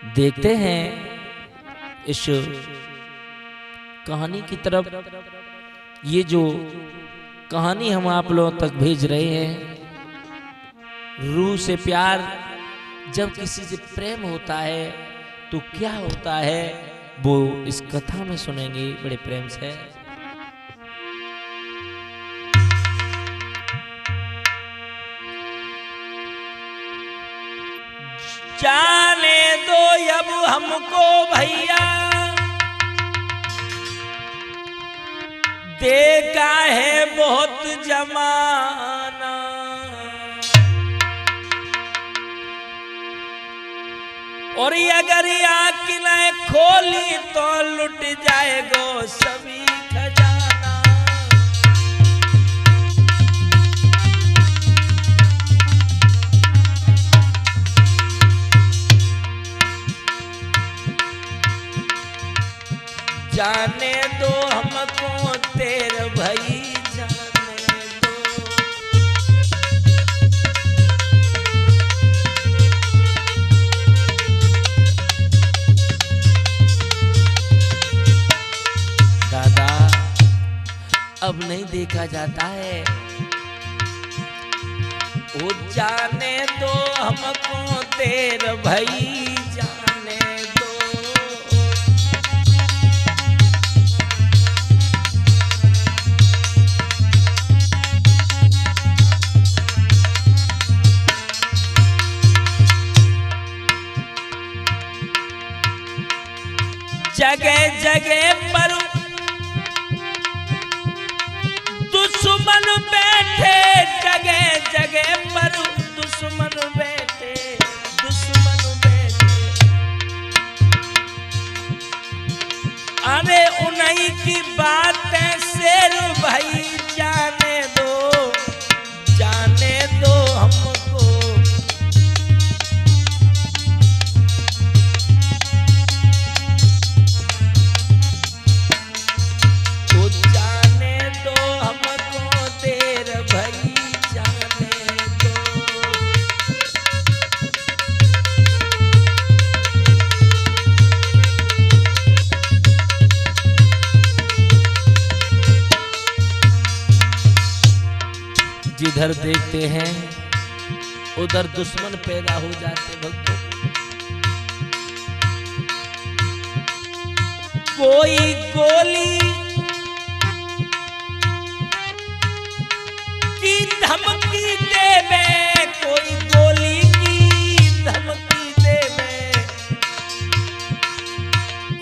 देखते हैं इस कहानी की तरफ। ये जो कहानी हम आप लोगों तक भेज रहे हैं, रूह से प्यार, जब किसी से प्रेम होता है तो क्या होता है वो इस कथा में सुनेंगे बड़े प्रेम से। जाने दो अब हमको भैया, देखा है बहुत जमाना, और अगर आँखें खोली तो लुट जाएगो सभी खजाना। जाने दो हमको तेरे भाई, जाने दो। दादा अब नहीं देखा जाता है, ओ जाने दो हमको तेरे भाई, जाने दो। जगह जगह पर दुश्मन बैठे, जगह जगह पर दुश्मन बैठे, दुश्मन बैठे। अरे उन्हीं की बातें शेर भाई, जाने दो, जाने दो हमको। जिधर देखते हैं उधर दुश्मन पैदा हो जाते भक्तों। कोई गोली की धमकी देवे, कोई गोली की धमकी देवे,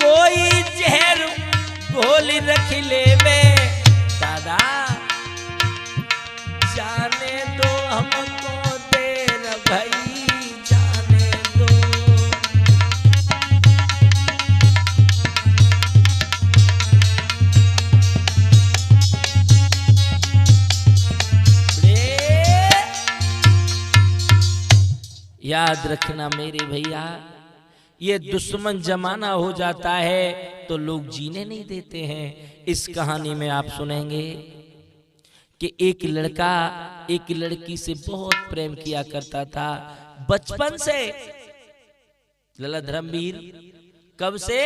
कोई जहर गोली रख लेवे। दादा जाने दो हमको तेरा भाई, जाने दो। याद रखना मेरे भैया, ये दुश्मन जमाना हो जाता है तो लोग जीने नहीं देते हैं। इस कहानी में आप सुनेंगे कि एक लड़का एक लड़की से बहुत प्रेम किया करता था बचपन से। लला धर्मवीर कब से?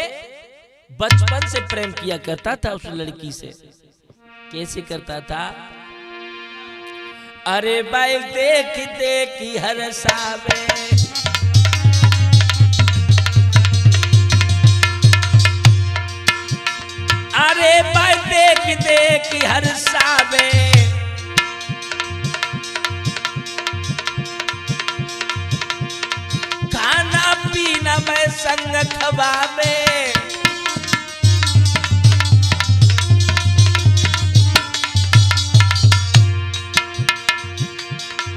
बचपन से प्रेम किया करता था उस लड़की से। कैसे करता था? अरे भाई देख देख हर सावे, अरे भाई देख देख हर सावे, खाना पीना मैं संग खवावे।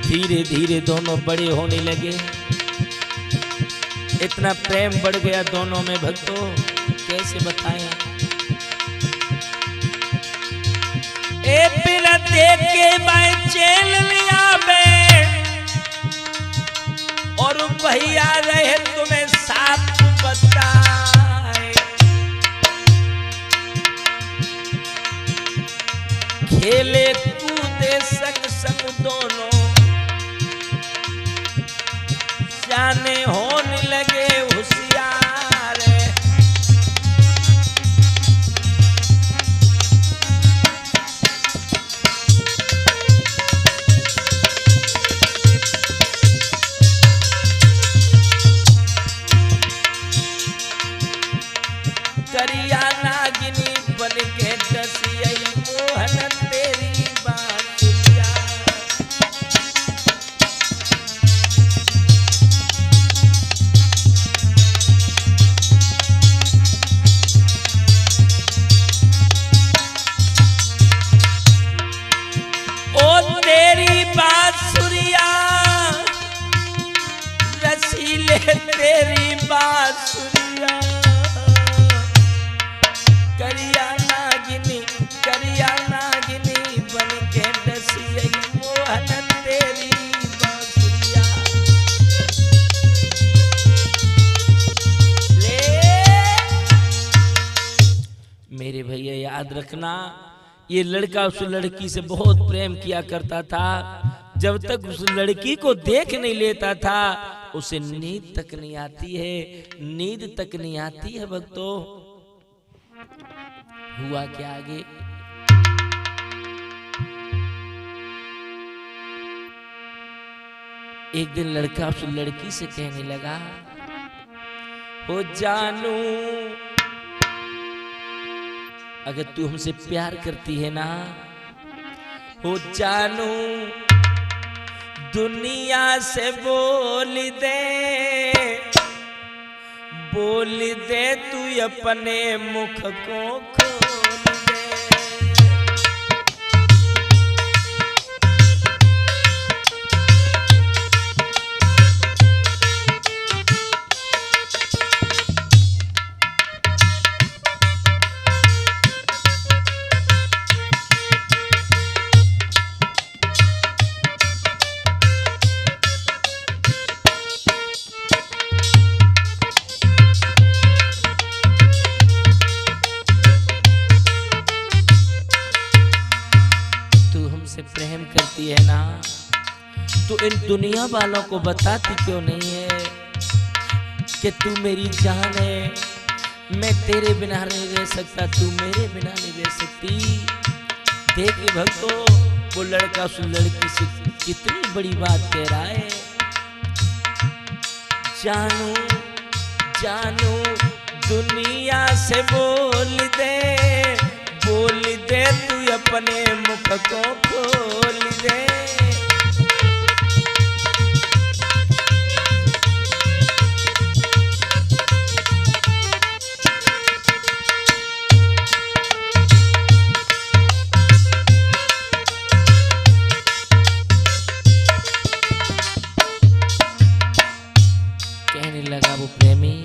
धीरे धीरे दोनों बड़े होने लगे, इतना प्रेम बढ़ गया दोनों में भक्तों, कैसे बताएं। ए बिना देखे मैं चैन लिया बे, और भैया रहे तुम्हें साथ बताए। खेले कूदे संग संग दोनों, जाने होने लगे होशियार। बांसुरिया, करिया नागिनी बन के डसिया मोहन तेरी बांसुरिया। ले मेरे भैया याद रखना, ये लड़का उस लड़की से बहुत प्रेम किया करता था। जब तक उस लड़की को देख नहीं लेता था उसे नींद तक नहीं आती है, नींद तक नहीं आती है भक्तों। हुआ क्या आगे? एक दिन लड़का उस लड़की से कहने लगा, हो जानू अगर तू हमसे प्यार करती है ना, हो जानू दुनिया से बोल दे तू अपने मुख को खोल दे। प्रेम करती है ना, तो इन दुनिया वालों को बताती क्यों नहीं है कि तू मेरी जान है, मैं तेरे बिना नहीं रह सकता, तू मेरे बिना नहीं रह सकती। देखिए भक्तों, वो लड़का उस लड़की से कितनी बड़ी बात कह रहा है। जानू जानू दुनिया से बोल दे तू अपने मुख को खोल दे। कहने लगा वो प्रेमी,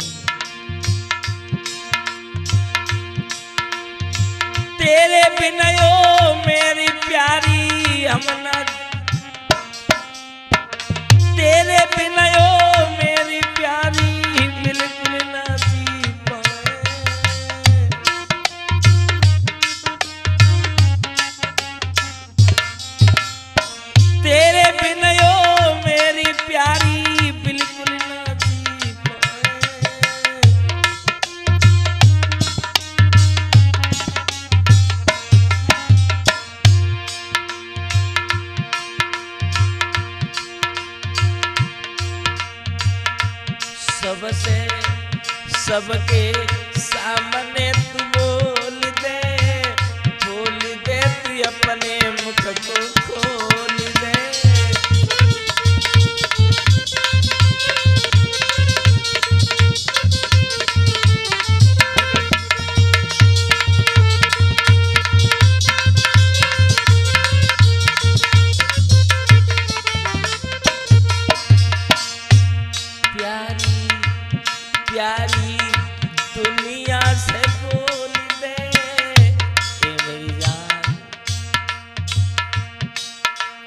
तेरे बिना ओ मेरी प्यारी हम ना, तेरे बिना ओ मेरी प्यारी बिल्कुल ना जी पाए। तेरे बिना ओ मेरी प्यारी बिल्कुल ना जी पाए। सबके सामने तू बोल दे तू अपने मुख को खोल दे। प्यारी दुनिया से बोल दे ए मेरी जान।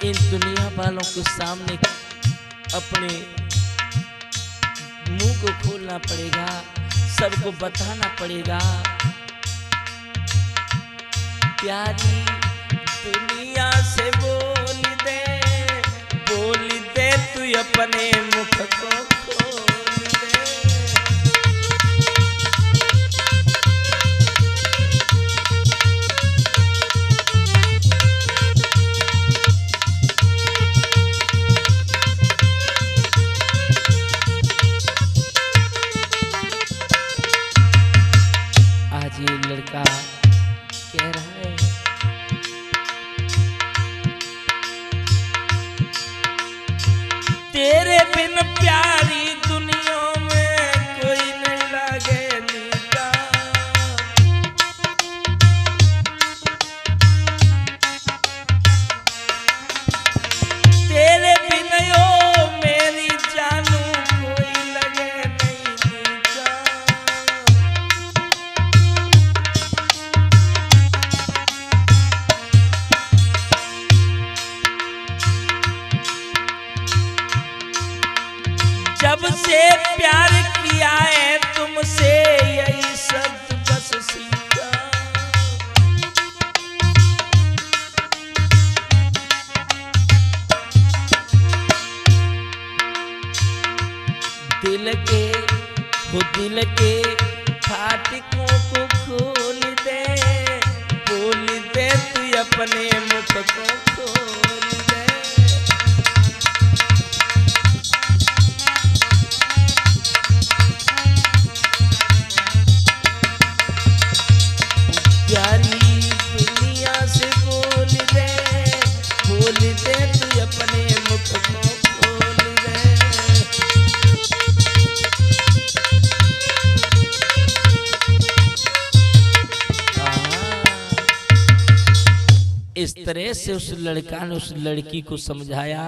इन दुनिया वालों के सामने अपने मुंह को खोलना पड़ेगा, सबको बताना पड़ेगा। प्यारी दुनिया से बोल दे तू अपने मुख को खोल दे। आज ये लड़का कह रहा है, तेरे बिन प्यारी दुनिया वो दिल के फाटकों को खोल दे, बोल दे तू अपने मुख को खोल दे। प्यारी दुनिया से बोल दे तू अपने मुख को खोल दे। इस तरह से उस लड़का ने उस लड़की को समझाया।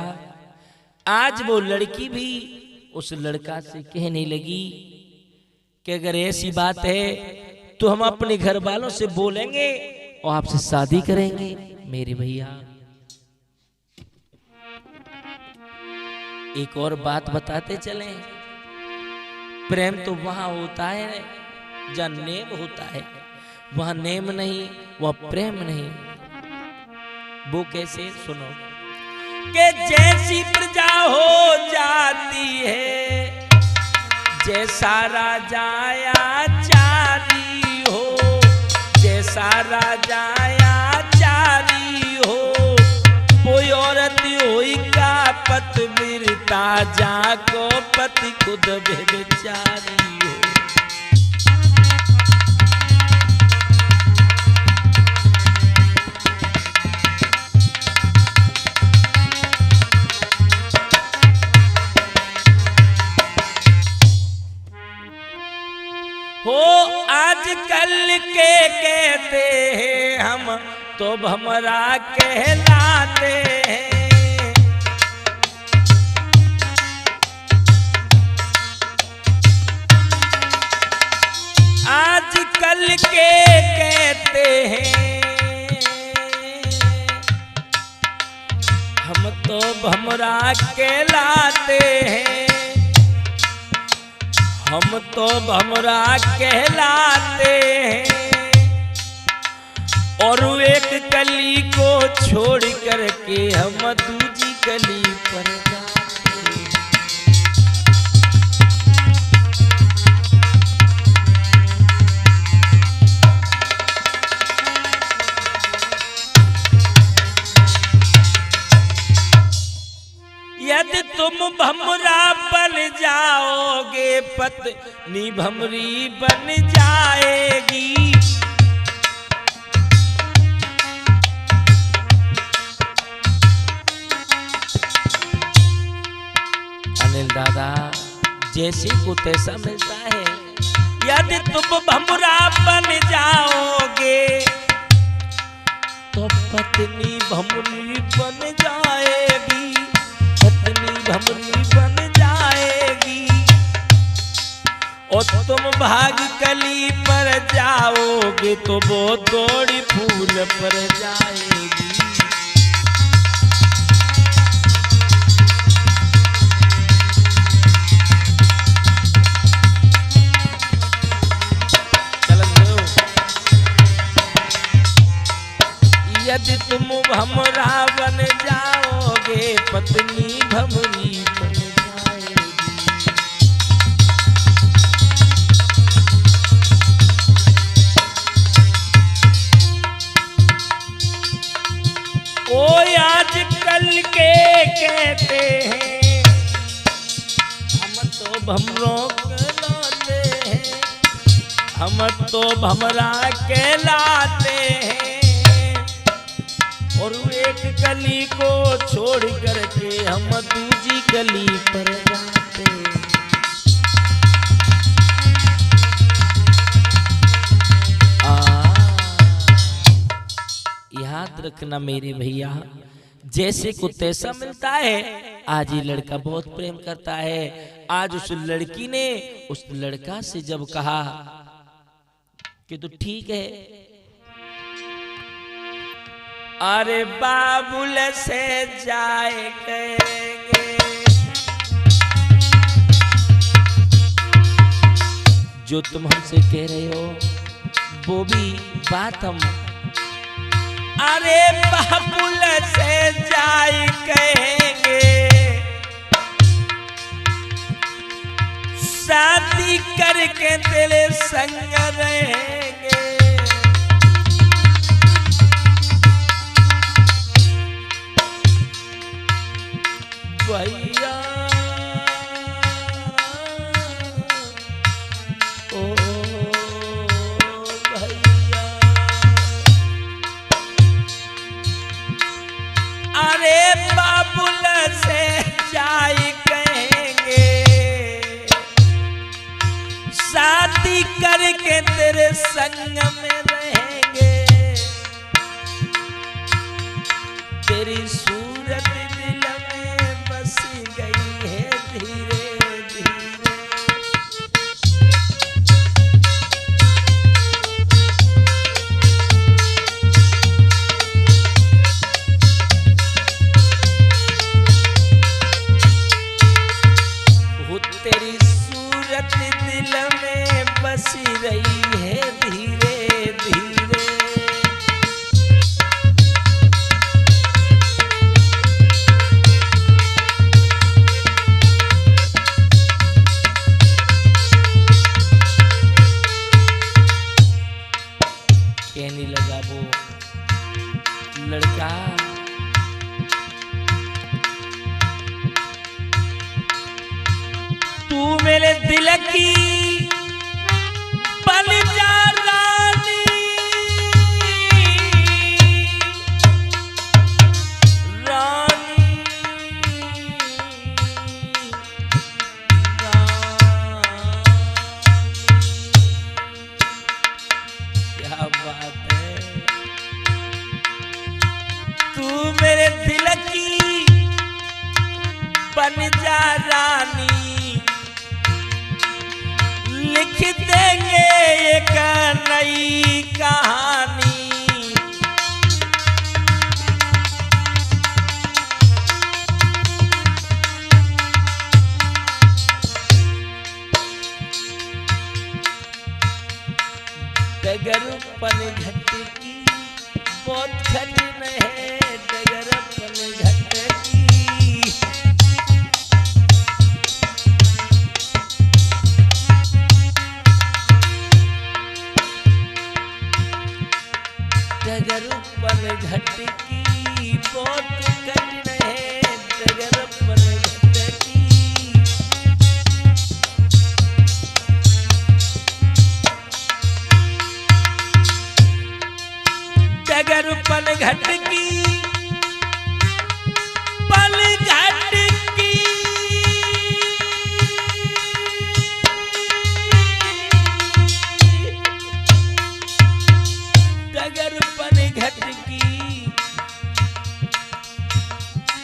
आज वो लड़की भी उस लड़का से कहने लगी कि अगर ऐसी बात है तो हम अपने घर वालों से बोलेंगे और आपसे शादी करेंगे। मेरे भैया एक और बात बताते चले, प्रेम तो वहां होता है जहां नेम होता है, वहां नेम नहीं, वहां प्रेम नहीं। वो कैसे? सुनो कि जैसी प्रजा हो जाती है, जैसा राजा आचारी हो, जैसा राजा आचारी हो, कोई औरत होई का पत वीरता जाको पति खुद बेचारी हो। हो आजकल के कहते हैं हम तो हमरा कहलाते हैं, आजकल के कहते हैं हम तो हमरा कहलाते हैं, हम तो भमरा कहलाते हैं। और एक कली को छोड़ करके हम दूजी कली पर जाते हैं। यदि तुम भमरा बन जाओगे पत्नी भमरी बन जाएगी। अनिल दादा जैसे को तैसा मिलता है। यदि तुम भमरा बन जाओगे तो पत्नी भमरी बन जाएगी, भमरी बन जाएगी। और तुम भाग कली पर जाओगे तो वो तोड़ी फूल पर जाएगी। यदि तुम भमरा बन जाओगे पत्नी भमरी बन जाएगी। ओ आजकल के कहते हैं हम तो भमरों कहलाते हैं, हम तो भमरा कहलाते हैं। और एक कली को छोड़ करके हम दूजी कली पर जाते। याद रखना मेरे भैया, जैसे को तैसा मिलता है। आज ये लड़का बहुत प्रेम करता है। आज उस लड़की ने उस लड़का से जब कहा कि तो ठीक है, अरे बाबुल से जाए कहेंगे, जो तुम हमसे कह रहे हो वो भी बात हम, अरे बाबुल से जाए कहेंगे, शादी शादी करके तेरे संग रहेंगे। भैया ओ भैया, अरे बाबुल से जाई कहेंगे, शादी करके तेरे संग में रहेंगे। तेरी सूरत दिल में बस गई है धीरे धीरे। वो तेरी सूरत दिल में बसी रही है धीरे धीरे। कहने लगा वो लड़का, तू मेरे दिल की बन जा रानी, रानी क्या बात है। तू मेरे दिल की बन जा रानी, लिख देंगे एक नई कहानी। डगर पनघट की बहुत कठिन है, डगर पनघट की। डगर पनघट की बहुत कठिन है, डगर पनघट की। डगर पनघट की, पनघट की। डगर पनघट की,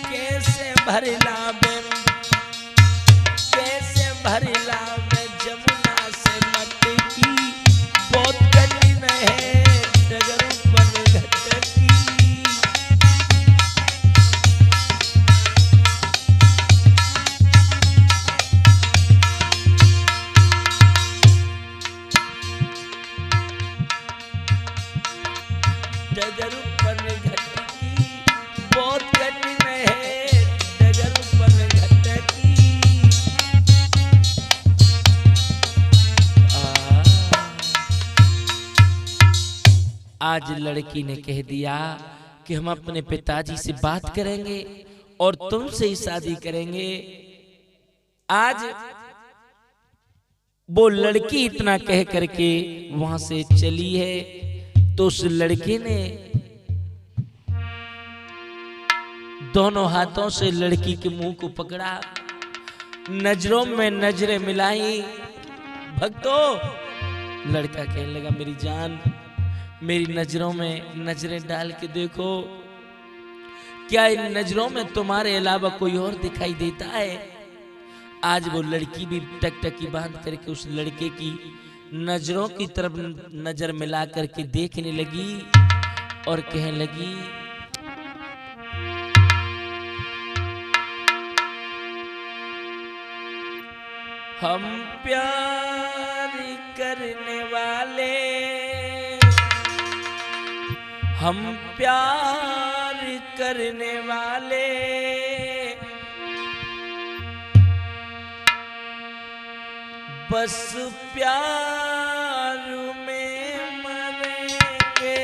कैसे भरला में, कैसे भरला में जमुना से मटकी। बहुत कठिन है डगर पनघट की। डगर पनघट की बहुत कठिन है, डगर पनघट की। आज लड़की ने कह दिया कि हम अपने पिताजी से बात करेंगे और तुमसे ही शादी करेंगे। आज वो लड़की इतना कह करके वहां से चली है, तो उस लड़के ने दोनों हाथों से लड़की के मुंह को पकड़ा, नजरों में नजरें मिलाई। भक्तों, लड़का कहने लगा, मेरी जान, मेरी नजरों में नजरें डाल के देखो, क्या इन नजरों में तुम्हारे अलावा कोई और दिखाई देता है? आज वो लड़की भी टकटकी बांध करके उस लड़के की नजरों की तरफ नजर मिला करके देखने लगी और कहने लगी, हम प्यार करने वाले, हम प्यार करने वाले, बस प्यार में मरेंगे।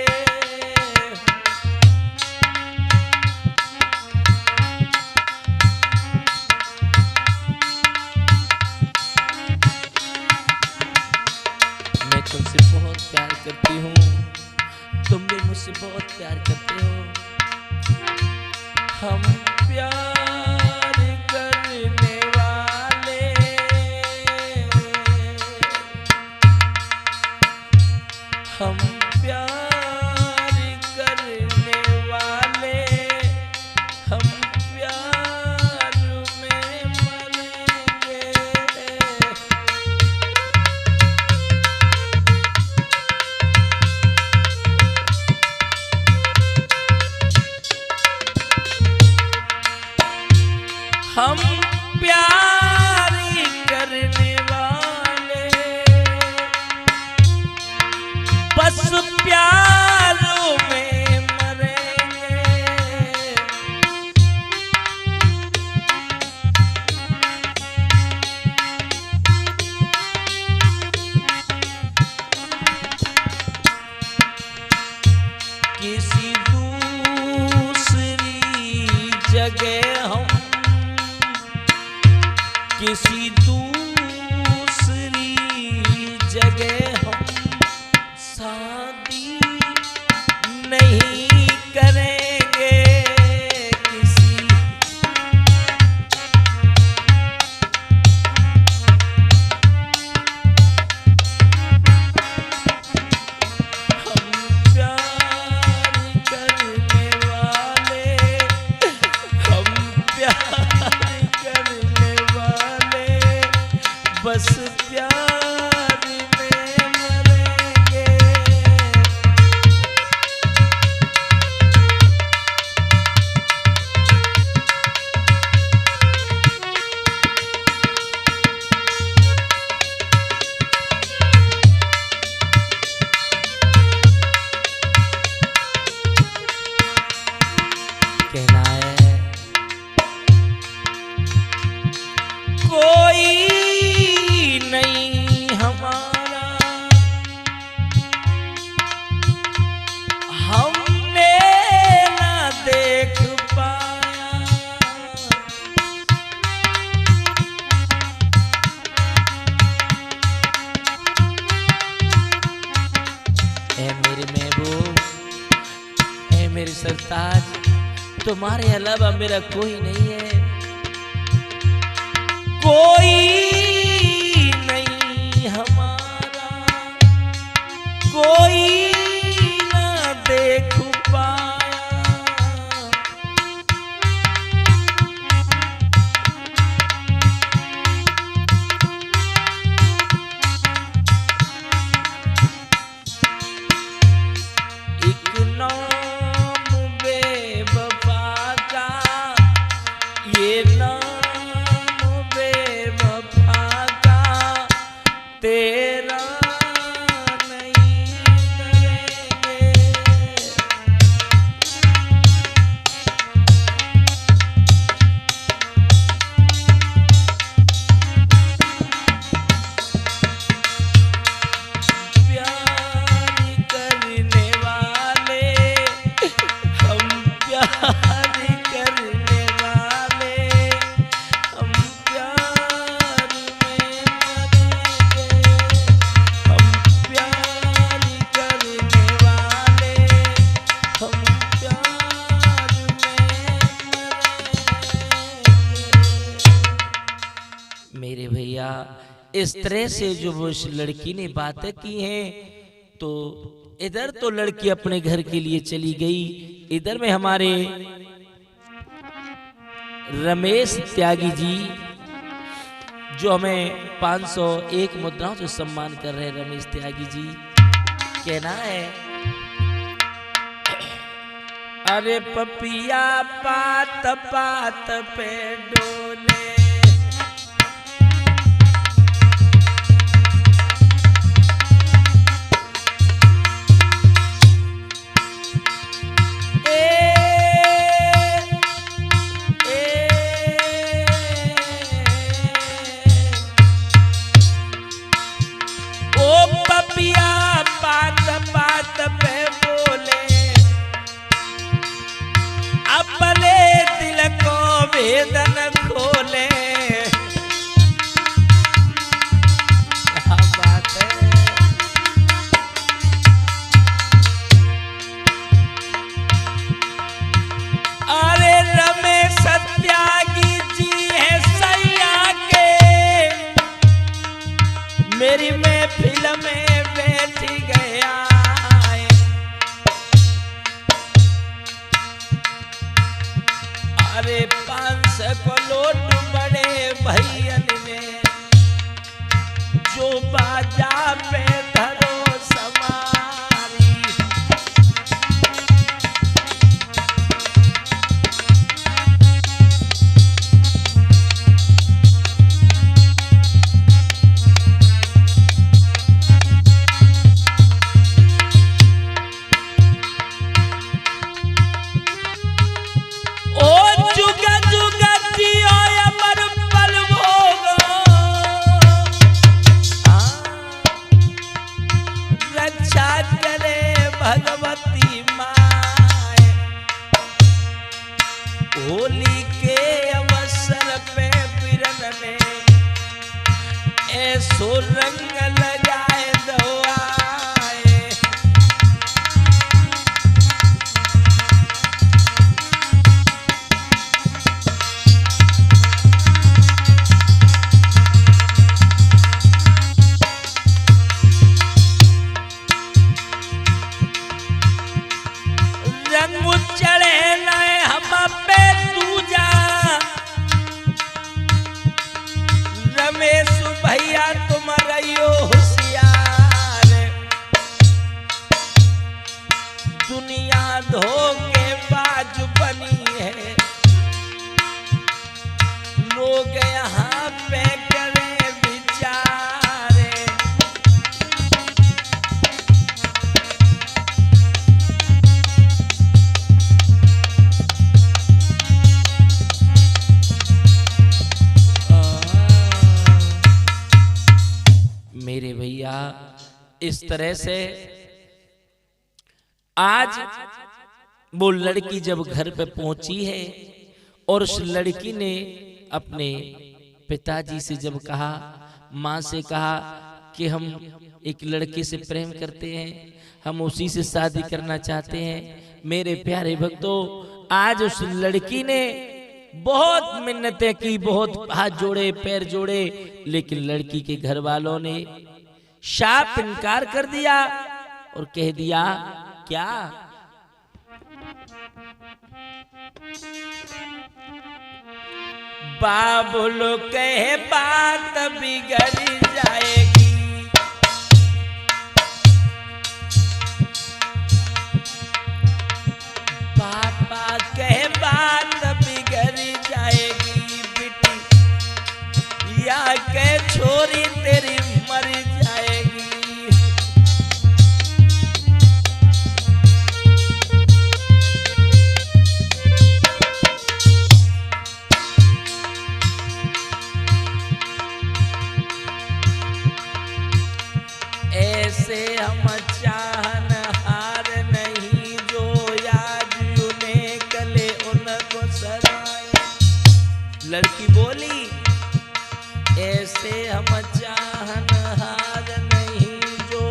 मैं तुमसे बहुत प्यार करती हूँ, तुम भी मुझसे बहुत प्यार करते हो। हम प्यार करने वाले, हम प्यार करने वाले, हम प्यार में मरेंगे। हम प्यार करने वाले, बस प्यारों में मरेंगे। किसी दूसरी जगह हम, किसी दूसरी जगह हम शादी नहीं करेंगे। किसी हम प्यार करने वाले, हम प्यार करने वाले, बस प्यार में मरेंगे। कहना है कोई नहीं हमारा, हमने ना देख पाया। ऐ मेरे महबूब, ऐ मेरे सरताज, तुम्हारे अलावा मेरा कोई नहीं है। कोई नहीं हमारा, कोई ना देख पाया। एक नाम बेवफा का, ये नाम बेवफा का, तेरा नहीं करेंगे। प्यार करने वाले, हम प्यार करने वाले, हम प्यार में मरेंगे। हम प्यार करने वाले, हम प्यार में मरेंगे। मेरे भैया, इस तरह से जो वो उस लड़की ने बातें की हैं, तो इधर तो लड़की अपने घर के लिए चली गई, इधर में हमारे रमेश त्यागी जी जो हमें 501 मुद्राओं से सम्मान कर रहे हैं। रमेश त्यागी जी, कहना है अरे पपिया पात पात पे डोले, पिया बात बात पे बोले, अपने दिल को वेदन खोले। क्या बात है। अरे रमेश त्यागी जी है सैया के, मेरी महफिल में बैठ गया। अरे 500 को लोट बड़े भैयन में, जो बाजा पे धरो समारी। भगवती माए, होली के अवसर पे बिरन ने ऐसो रंग लगाए दवाए। रंग चढ़े नए हम पे दूजा, रमेश भैया तुम रहियो होशियार। दुनिया धोखे बाज बनी है, लोग यहाँ पे करें विचारे। मेरे भैया इस तरह से आज वो लड़की जब घर पे पहुंची है और उस लड़की ने अपने पिताजी से जब कहा, माँ से कहा कि हम एक लड़के से प्रेम करते हैं, हम उसी से शादी करना चाहते हैं। मेरे प्यारे भक्तों, आज उस लड़की ने बहुत मिन्नतें की, बहुत हाथ जोड़े, पैर जोड़े, लेकिन लड़की के घर वालों ने साफ इनकार कर दिया और कह दिया क्या, बाबुल कहे बात बिगड़ जाएगी, पापा कहे बात बिगड़ जाएगी, बेटी या के छोरी तेरी मर जाएगी। ऐसे हम चाहन हार नहीं, जो आज उन्हें कले उनको सराय। लड़की बोली, ऐसे हम चाहन हार नहीं, जो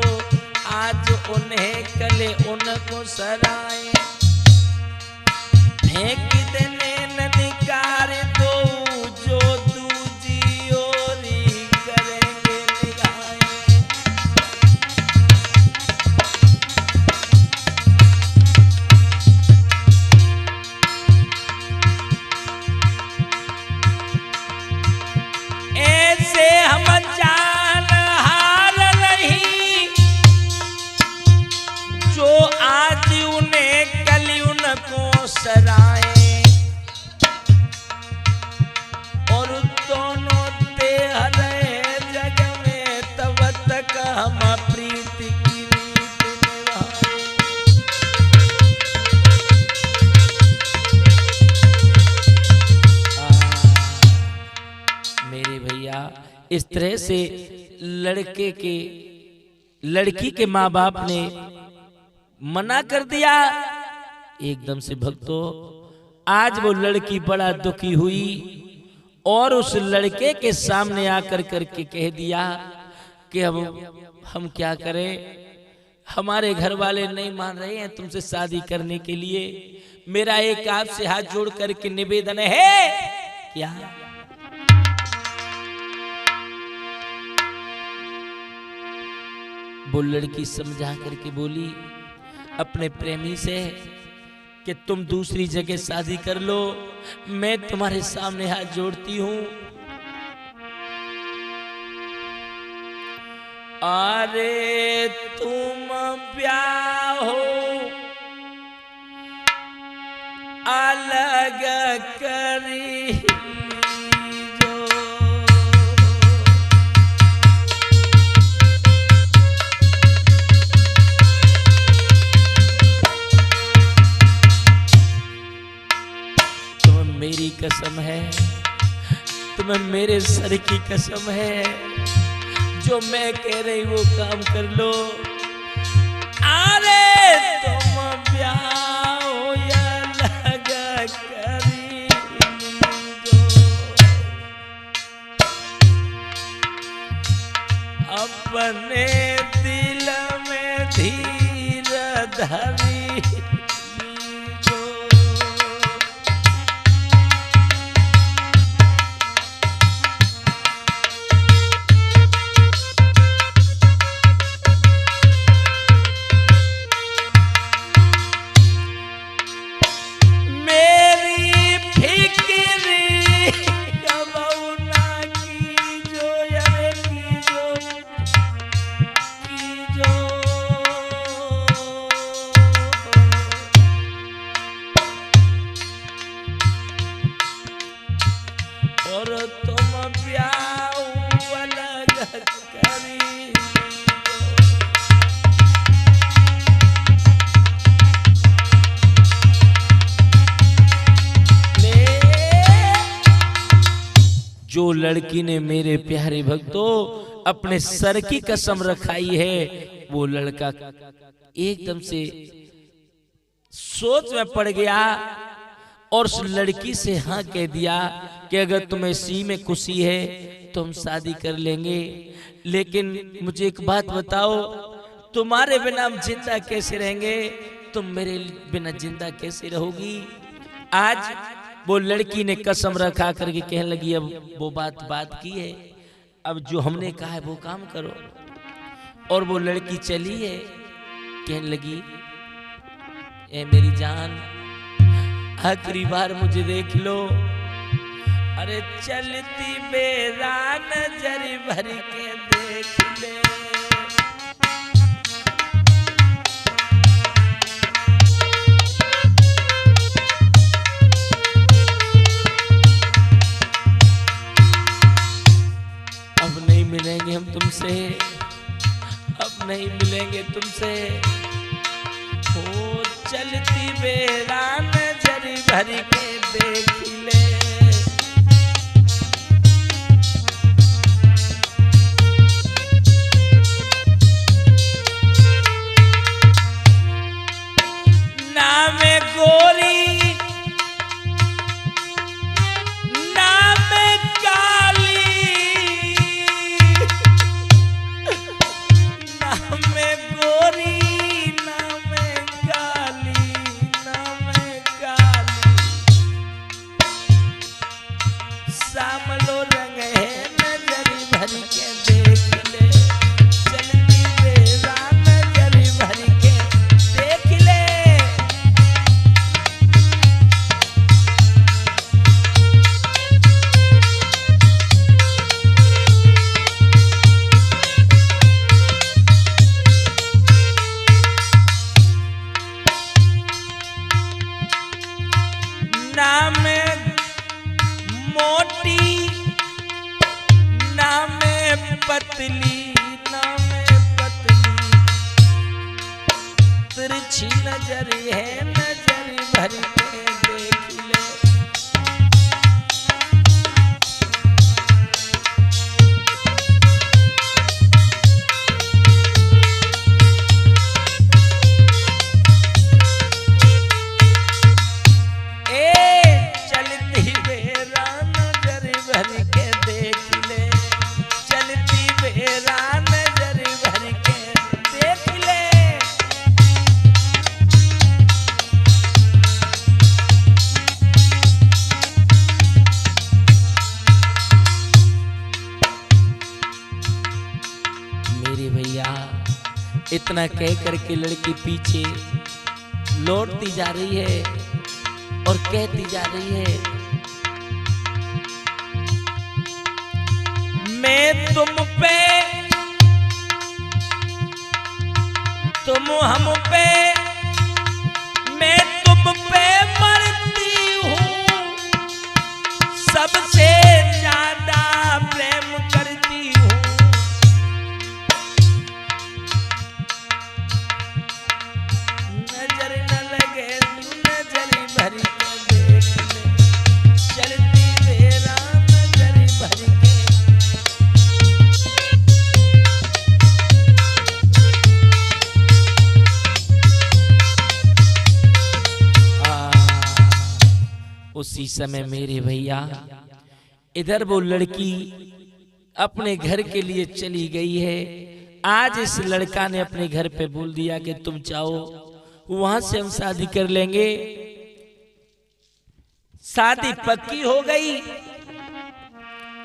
आज उन्हें कले उनको सराय। फेंक देने ननिकार दो, जो दूजी ओरी करेंगे निगाहें। ऐसे हम जान हार नहीं, जो आज उन्हें कल उनको सराए। और दोनों देह रहे जग में, तब तक हम प्रीति की रीत निभाए। इस तरह से लड़की के माँ बाप ने मना कर दिया। एकदम से भक्तों आज वो लड़की बड़ा दुखी हुई और उस लड़के के सामने आकर करके कह दिया कि अब हम क्या करें, हमारे घर वाले नहीं मान रहे हैं तुमसे शादी करने के लिए। मेरा एक आपसे हाथ जोड़ करके निवेदन है। क्या? वो लड़की समझा करके बोली अपने प्रेमी से कि तुम दूसरी जगह शादी कर लो, मैं तुम्हारे सामने हाथ जोड़ती हूं। अरे तुम ब्याह हो अलग करी जो, तुम्हें मेरी कसम है, तुम्हें मेरे सर की कसम है, जो मैं कह रही वो काम कर लो। अरे तुम ब्याह हो या लगा करी जो, अपने दिल में धीर धरी जो। जो लड़की ने मेरे प्यारे भक्तों अपने सर की कसम रखाई है, वो लड़का एकदम से सोच में पड़ गया और उस लड़की से हाँ कह दिया कि अगर तुम्हें इसी में खुशी है तो हम शादी कर लेंगे, लेकिन मुझे एक बात बताओ, तुम्हारे बिना हम जिंदा कैसे रहेंगे, तुम मेरे बिना जिंदा कैसे रहोगी। आज वो लड़की ने कसम रखा करके कहने लगी अब वो बात की है, अब जो हमने कहा है वो काम करो। और वो लड़की चली है, कहने लगी ए मेरी जान आखिरी बार मुझे देख लो। अरे चलती बेरा नजर भर के देख ले, मिलेंगे हम तुमसे, अब नहीं मिलेंगे तुमसे। ओ चलती बेरा नजर भर के देख ले, नाम गोरी पतली नाम पतली, तिरछी नजर है नजर भर के देख ले। इतना कह करके लड़की पीछे लौटती जा रही है और कहती जा रही है, मैं तुम पे, तुम हम पे, मैं तुम पे मरती हूँ, सबसे ज्यादा प्रेम करती हूँ। नजर न लगे तू नजर भर के देख ले, चलती मेरा नजर भर के। उसी समय मेरे भैया इधर वो लड़की अपने घर के लिए चली गई है। आज इस लड़का ने अपने घर पे बोल दिया कि तुम चाहो वहां से हम शादी कर लेंगे। शादी पक्की हो गई।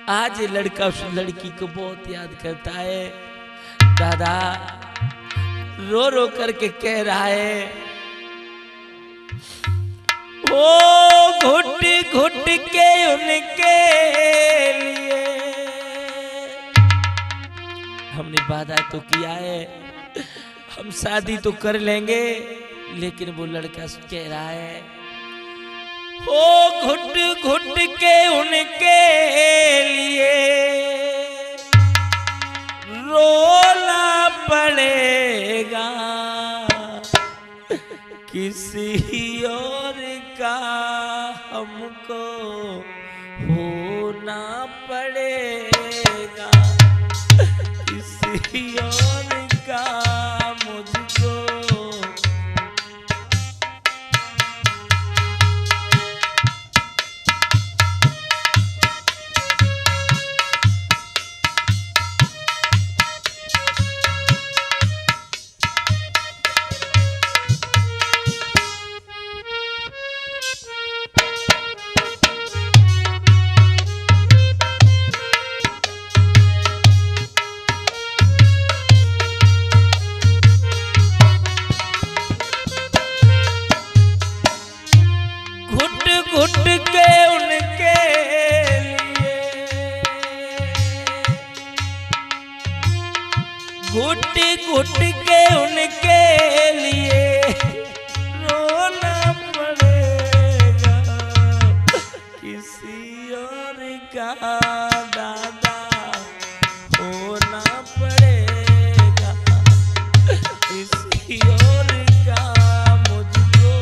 आज ये लड़का उस लड़की को बहुत याद करता है। दादा रो रो करके कह रहा है, ओ घुट घुट के उनके लिए हमने वादा तो किया है, हम शादी तो कर लेंगे, लेकिन वो लड़का कह रहा है, ओ घुट घुट के उनके लिए रोना पड़ेगा, किसी और का हमको होना पड़ेगा, किसी और का मुझको। घुट के उनके लिए, घुट घुट के उनके लिए रोना पड़ेगा, किसी और का दादा होना पड़ेगा, किसी और का मुझको।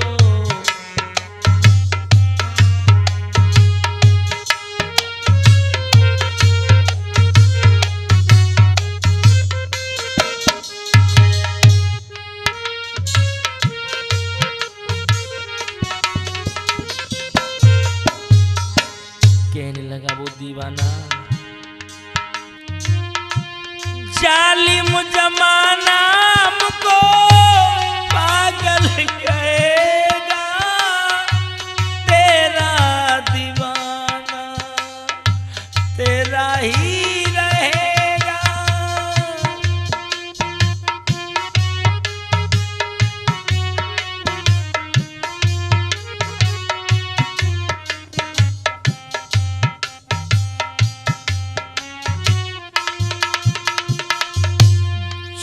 कहने लगा वो दीवाना, जालिम जमाना हमको पागल कहेगा, तेरा दीवाना तेरा ही रहेगा।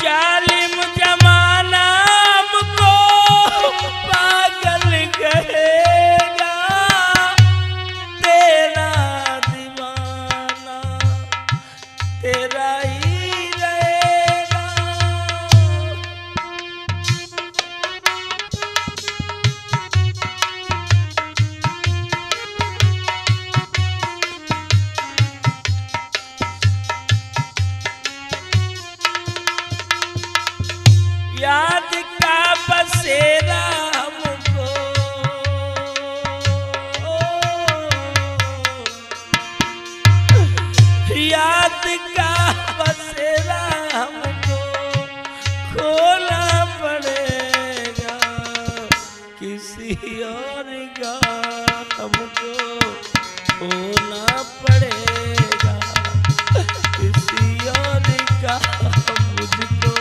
जालिम जमाना हमको पागल कहेगा, तेरा दीवाना तेरा ही रहेगा। याद का बसेरा हमको, याद का बसेरा हमको खोना पड़ेगा, किसी और का हमको होना पड़ेगा, किसी और का मुझको।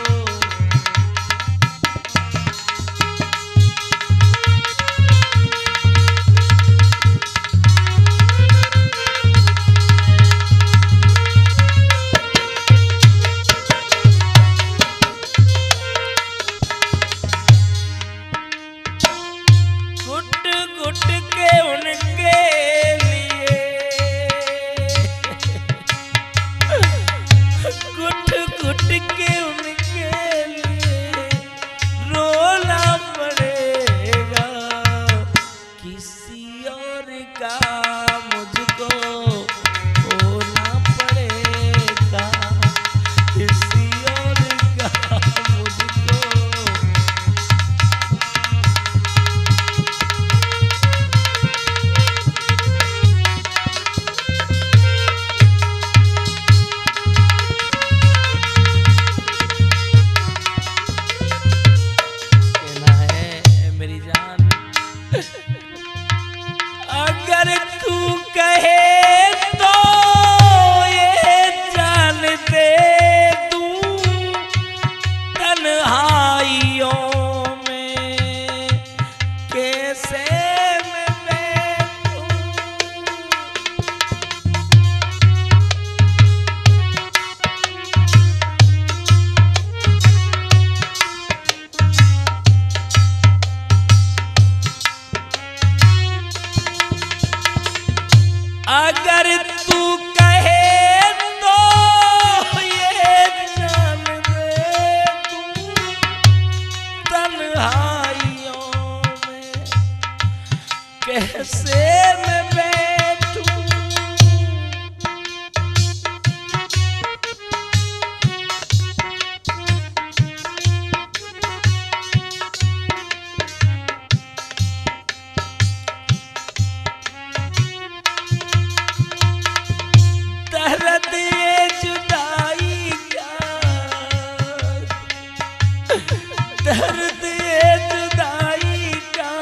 दर्द ये जुदाई का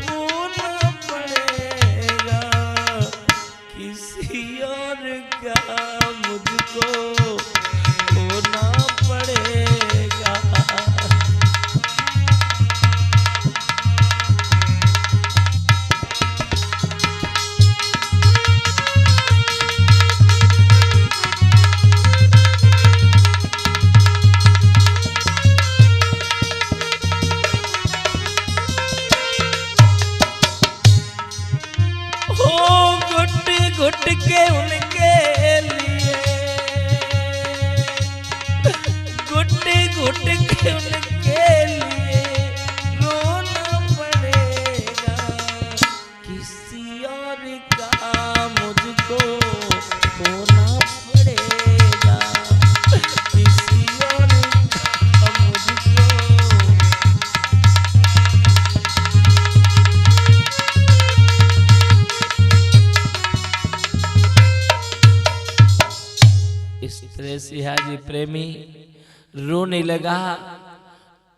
बोलना पड़ेगा, किसी और का मुझको होना पड़ेगा। घुट के उनके लिए, घुट के उनके लिए रोना पड़ेगा, किसी और का मुझको होना पड़ेगा, किसी और का मुझको। इस तरह से हाजी प्रेमी रोने लगा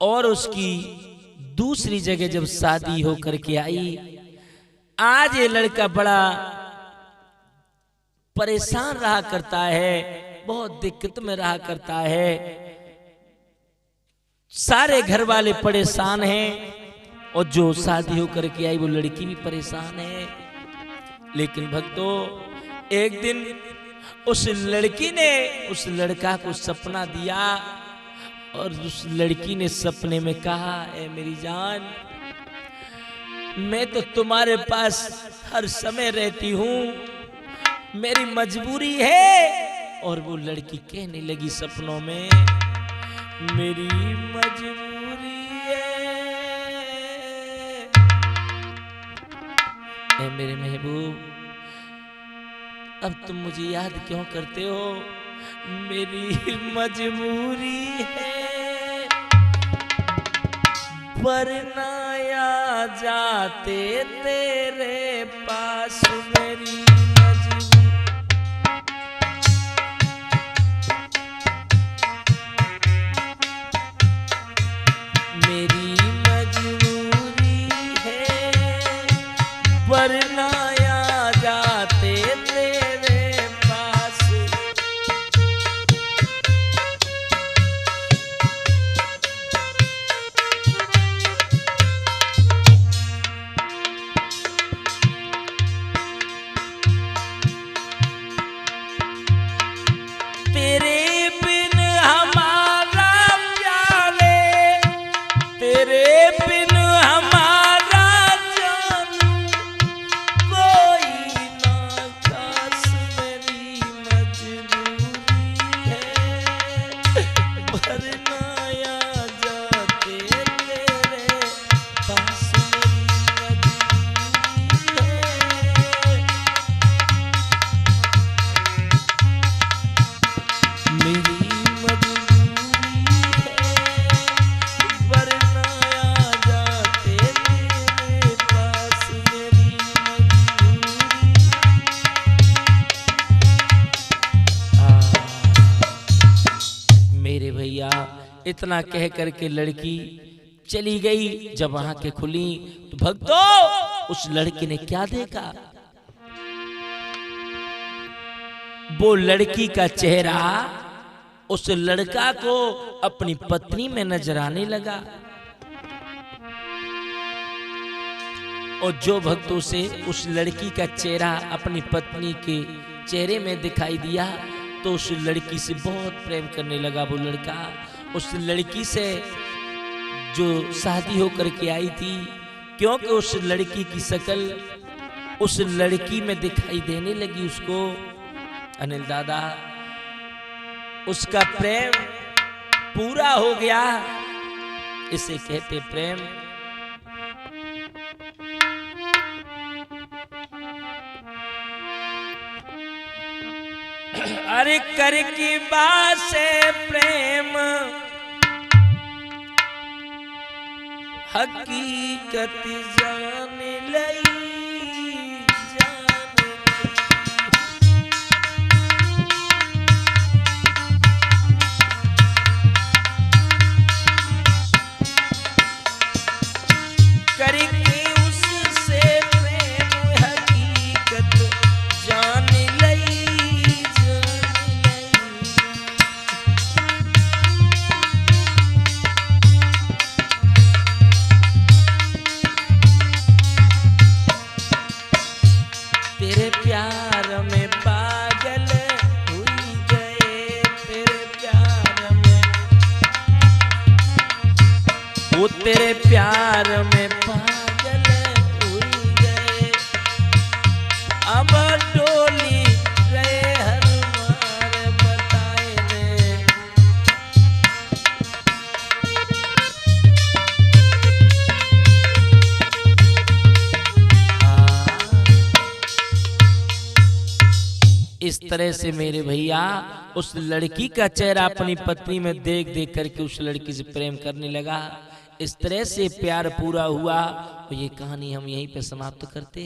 और उसकी दूसरी जगह जब शादी होकर के आई, आज ये लड़का बड़ा परेशान रहा करता है, बहुत दिक्कत में रहा करता है, सारे घर वाले परेशान हैं और जो शादी होकर के आई वो लड़की भी परेशान है। लेकिन भक्तों, एक दिन उस लड़की ने उस लड़का को सपना दिया और उस लड़की ने सपने में कहा, ए मेरी जान, मैं तो तुम्हारे पास हर समय रहती हूँ, मेरी मजबूरी है। और वो लड़की कहने लगी सपनों में, मेरी मजबूरी है, ए मेरे महबूब, अब तुम मुझे याद क्यों करते हो, मेरी मजबूरी है, वरना आ जाते तेरे पास मेरी मजबूरी। मेरी मजबूरी है, वरना आ जाते इतना कह करके लड़की चली गई। जब आंखें खुली तो भक्तों उस लड़की ने क्या देखा, वो लड़की का चेहरा उस लड़का को अपनी पत्नी में नजर आने लगा। और जो भक्तों से उस लड़की का चेहरा अपनी पत्नी के चेहरे में दिखाई दिया तो उस लड़की से बहुत प्रेम करने लगा। वो लड़का उस लड़की से जो शादी होकर के आई थी, क्योंकि उस लड़की की शक्ल उस लड़की में दिखाई देने लगी उसको। अनिल दादा, उसका प्रेम पूरा हो गया, इसे कहते प्रेम। अरे कर की बात से प्रेम हकीकत जान लई। वो तेरे प्यार में पागल हुई गए, अब डोली गए हर मार बताए ने। इस तरह से मेरे भैया उस लड़की का चेहरा अपनी पत्नी में देख देख करके उस लड़की से प्रेम करने लगा। इस तरह से प्यार पूरा हुआ। तो ये कहानी हम यहीं पे समाप्त करते हैं।